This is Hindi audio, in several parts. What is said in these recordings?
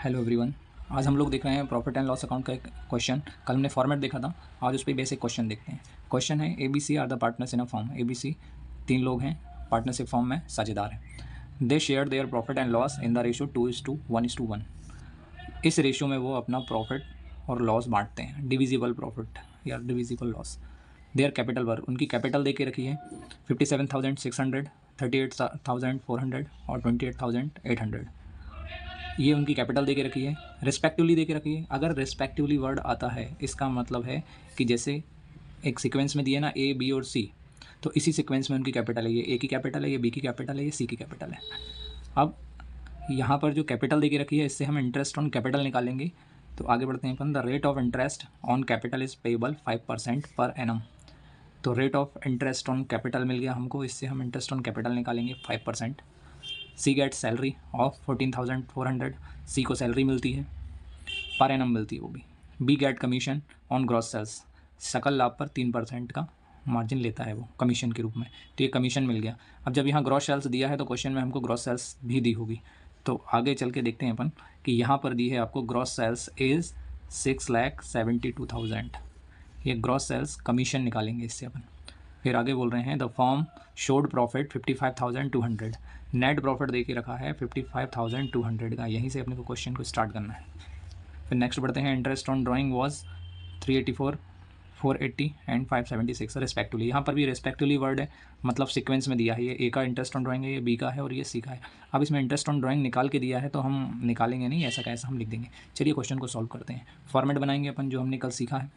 Hello everyone. आज हम लोग देख रहे हैं प्रॉफिट एंड लॉस अकाउंट का एक क्वेश्चन। कल हमने फॉर्मेट देखा था, आज उस पर बेसिक क्वेश्चन देखते हैं। क्वेश्चन है ABC are the partners in a firm. ABC 3 लोग हैं, पार्टनरशिप फॉर्म में साझेदार हैं। They share their profit and loss in the ratio 2:1:1। इस रेशियो में वो अपना प्रॉफिट और लॉस बांटते हैं, डिविजिबल प्रॉफिट या divisible loss. Their capital work, उनकी कैपिटल दे के रखी है 57,600, 38,400 और 28,800। ये उनकी कैपिटल दे के रखी है, रिस्पेक्टिवली दे के रखी है। अगर रिस्पेक्टिवली वर्ड आता है इसका मतलब है कि जैसे एक सीक्वेंस में दिए ना A B और C, तो इसी सीक्वेंस में उनकी कैपिटल है। ये A की कैपिटल है, ये B की कैपिटल है, ये C की कैपिटल है। अब यहाँ पर जो कैपिटल दे के रखी है इससे हम इंटरेस्ट ऑन कैपिटल निकालेंगे। तो आगे बढ़ते हैं अपन। The rate of interest on capital is payable 5% per annum. तो rate of interest on capital मिल गया हमको, इससे हम इंटरेस्ट ऑन कैपिटल निकालेंगे 5%। C get salary of 14,400। C को सैलरी मिलती है, पर एनम मिलती है वो भी। We get commission on gross sales. सकल लाभ पर 3% का मार्जिन लेता है वो कमीशन के रूप में, तो ये कमीशन मिल गया। अब जब यहाँ ग्रॉस सेल्स दिया है तो क्वेश्चन में हमको ग्रॉस सेल्स भी दी होगी, तो आगे चल के देखते हैं अपन कि यहाँ पर दी है आपको ग्रॉस सेल्स इज़ 6,72,000। ये ग्रॉस सेल्स कमीशन निकालेंगे इससे अपन। फिर आगे बोल रहे हैं the firm showed profit 55,200। Net profit दे के रखा है 55,200 का। यहीं से अपने को क्वेश्चन को स्टार्ट करना है। फिर नेक्स्ट बढ़ते हैं। Interest on drawing was 384, 480 and 576 respectively. यहाँ पर भी रिस्पेक्टिवली वर्ड है, मतलब सीक्वेंस में दिया है। ये ए का इंटरेस्ट ऑन ड्राइंग है, ये बी का है और ये सी का है। अब इसमें इंटरेस्ट ऑन ड्राइंग निकाल के दिया है तो हम निकालेंगे नहीं, ऐसा कैसा हम लिख देंगे। चलिए क्वेश्चन को सॉल्व करते हैं। फॉर्मेट बनाएंगे अपन जो हमने कल सीखा है।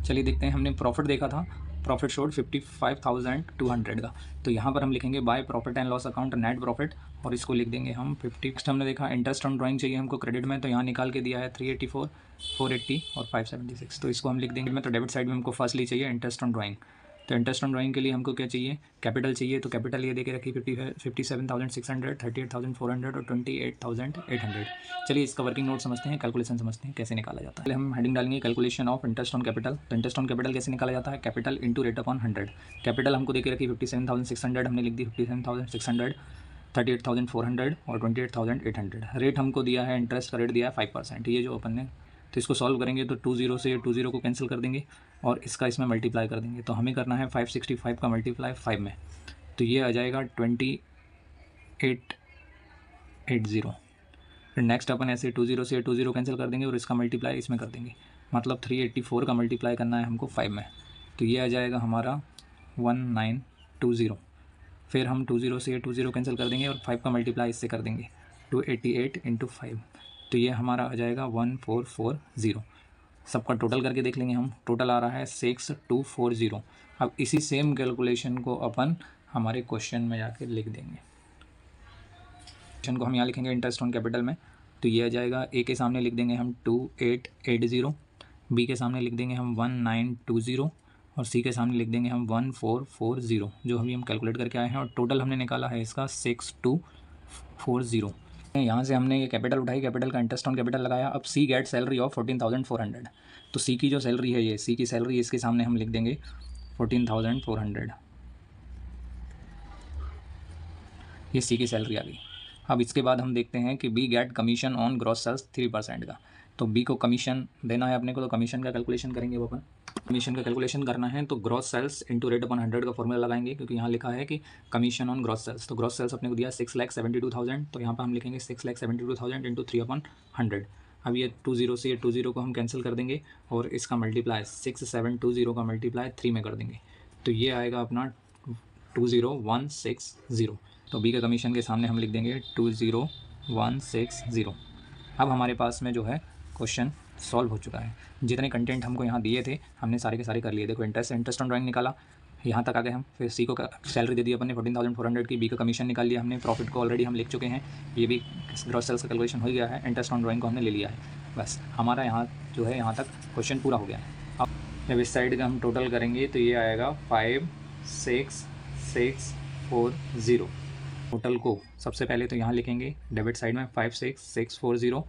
चलिए देखते हैं। हमने प्रॉफिट देखा था, प्रॉफिट शोड 55,200 का। तो यहाँ पर हम लिखेंगे by profit and loss account net profit, और इसको लिख देंगे हम 50। नेक्स्ट हमने देखा इंटरेस्ट ऑन ड्राइंग चाहिए हमको क्रेडिट में, तो यहाँ निकाल के दिया है 384, 480 और 576। तो इसको हम लिख देंगे में। तो डेबिट साइड में हमको फर्स्टली चाहिए इंटरेस्ट ऑन ड्राइंग। तो इंटरेस्ट ऑन ड्राइंग के लिए हमको क्या चाहिए, कैपिटल चाहिए। तो कैपिटल ये दे के रखी 57,600, 38,400 और 28,800। चलिए इसका वर्किंग नोट समझते हैं, कैलकुलेशन समझते हैं कैसे निकाला जाता है। पहले हम हेडिंग डालेंगे calculation of interest on capital. तो इंटरेस्ट ऑन कैपिटल कैसे निकाला जाता है, capital into rate upon 100। Capital हमको दे के रखी 57,600, हमने लिख दी 57,600, 38,400 और 28,800। रेट हमको दिया है, इंटरेस्ट का रेट दिया है 5%। ये जो अपन ने, तो इसको सॉल्व करेंगे तो 20 से 20 को कैंसिल कर देंगे और इसका इसमें मल्टीप्लाई कर देंगे। तो हमें करना है 565 का मल्टीप्लाई 5 में, तो ये आ जाएगा 2880। फिर नेक्स्ट अपन ऐसे 20 से 20 कैंसिल कर देंगे और इसका मल्टीप्लाई इसमें कर देंगे, मतलब 384 का मल्टीप्लाई करना है हमको 5 में, तो ये आ जाएगा हमारा 1920। फिर हम 20 से 20 कैंसिल कर देंगे और 5 का मल्टीप्लाई इससे कर देंगे 288 इंटू 5, तो ये हमारा आ जाएगा 1440। सबका टोटल करके देख लेंगे हम, टोटल आ रहा है 6240। अब इसी सेम कैलकुलेशन को अपन हमारे क्वेश्चन में जाके लिख देंगे। क्वेश्चन को हम यहाँ लिखेंगे इंटरेस्ट ऑन कैपिटल में, तो ये आ जाएगा ए के सामने लिख देंगे हम 2880, बी के सामने लिख देंगे हम 1920 और सी के सामने लिख देंगे हम 1440, जो अभी हम कैलकुलेट करके आए हैं। और टोटल हमने निकाला है इसका 6240। यहाँ से हमने ये कैपिटल उठाई, कैपिटल का इंटरेस्ट ऑन कैपिटल लगाया। अब सी गेट सैलरी ऑफ 14,400। तो सी की जो सैलरी है, ये सी की सैलरी, इसके सामने हम लिख देंगे 14,400। ये सी की सैलरी आ गई। अब इसके बाद हम देखते हैं कि we get commission on gross sales 3% का। तो बी को कमीशन देना है अपने को, तो कमीशन का कैलकुलेशन करेंगे वो अपन। कमीशन का कैलकुलेशन करना है तो gross sales into rate upon 100 का फॉर्मूला लगाएंगे, क्योंकि यहाँ लिखा है कि कमीशन ऑन ग्रॉस सेल्स। तो ग्रॉस सेल्स अपने को दिया 6,72,000, तो यहाँ पर हम लिखेंगे 6,72,000 इंटू 3/100। अब ये 20 से 20 को हम कैंसिल कर देंगे और इसका मल्टीप्लाई 6720 का मल्टीप्लाई 3 में कर देंगे, तो ये आएगा अपना 20160। तो बी के कमीशन के सामने हम लिख देंगे 20160। अब हमारे पास में जो है क्वेश्चन सॉल्व हो चुका है। जितने कंटेंट हमको यहाँ दिए थे हमने सारे के सारे कर लिए। देखो इंटरेस्ट ऑन ड्राइंग निकाला, यहाँ तक आ गए हम। फिर सी को सैलरी दे दी अपन ने 14,400 की, बी का कमीशन निकाल लिया हमने, प्रॉफिट को ऑलरेडी हम लिख चुके हैं, ये भी ग्रॉस सेल्स का कैलकुलेशन हो गया है। इंटरेस्ट ऑन ड्राइंग को हमने ले लिया है, बस हमारा यहाँ जो है यहाँ तक क्वेश्चन पूरा हो गया है। अब जब इस साइड का हम टोटल करेंगे तो ये आएगा 56640। टोटल को सबसे पहले तो यहाँ लिखेंगे डेबिट साइड में 56640।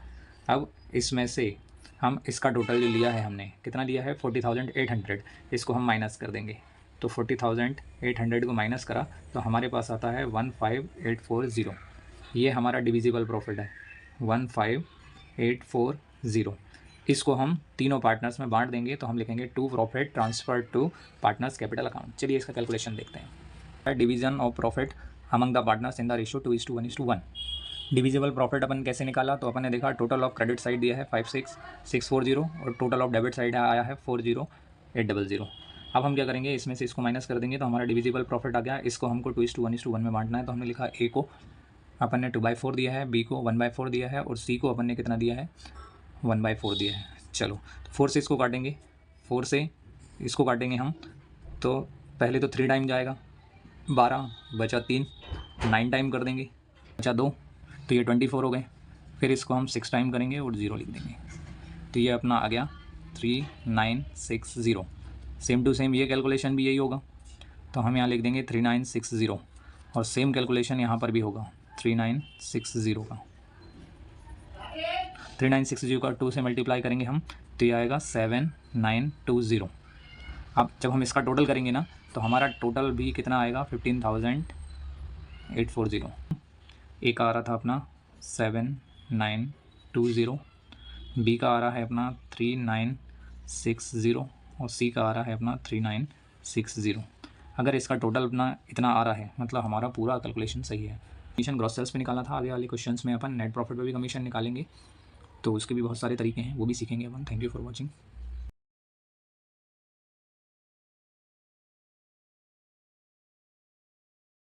अब इसमें से हम इसका टोटल जो लिया है हमने, कितना लिया है 40,800, इसको हम माइनस कर देंगे। तो 40,800 को माइनस करा तो हमारे पास आता है 15,840। ये हमारा डिविजिबल प्रॉफिट है। 15,840। इसको हम तीनों पार्टनर्स में बांट देंगे तो हम लिखेंगे to profit transfer to partners capital account. चलिए इसका कैलकुलेशन देखते हैं। Division of profit among the partners in the ratio 2:1:1। Divisible profit अपन कैसे निकाला, तो अपन ने देखा टोटल ऑफ क्रेडिट साइड दिया है 56,640 और टोटल ऑफ डेबिट साइड आया है 40,800। अब हम क्या करेंगे, इसमें से इसको माइनस कर देंगे तो हमारा डिविजिबल प्रॉफिट आ गया। इसको हमको 2:1:1 में बांटना है तो हमने लिखा ए को अपन ने 2/4 दिया है, बी को 1/4 दिया है और सी को अपन ने कितना दिया है 1/4 दिया है। चलो 4 से इसको काटेंगे, 4 से इसको काटेंगे हम, तो पहले तो 3 टाइम जाएगा, 12 बचा 3, 9 टाइम कर देंगे, बचा 2, तो ये 24 हो गए। फिर इसको हम 6 टाइम करेंगे और 0 लिख देंगे, तो ये अपना आ गया 3960। सेम टू सेम ये कैलकुलेशन भी यही होगा, तो हम यहाँ लिख देंगे 3960 और सेम कैलकुलेशन यहाँ पर भी होगा 3960 का। 3960 का 2 से मल्टीप्लाई करेंगे हम तो ये आएगा 7920। अब जब हम इसका टोटल करेंगे ना तो हमारा टोटल भी कितना आएगा 15,840। ए का आ रहा था अपना 7920, बी का आ रहा है अपना 3960 और सी का आ रहा है अपना 3960। अगर इसका टोटल अपना इतना आ रहा है मतलब हमारा पूरा कैलकुलेशन सही है। कमीशन ग्रॉस सेल्स पे निकालना था, आगे वाले क्वेश्चंस में अपन नेट प्रॉफिट पे भी कमीशन निकालेंगे, तो उसके भी बहुत सारे तरीके हैं, वो भी सीखेंगे अपन। Thank you for watching.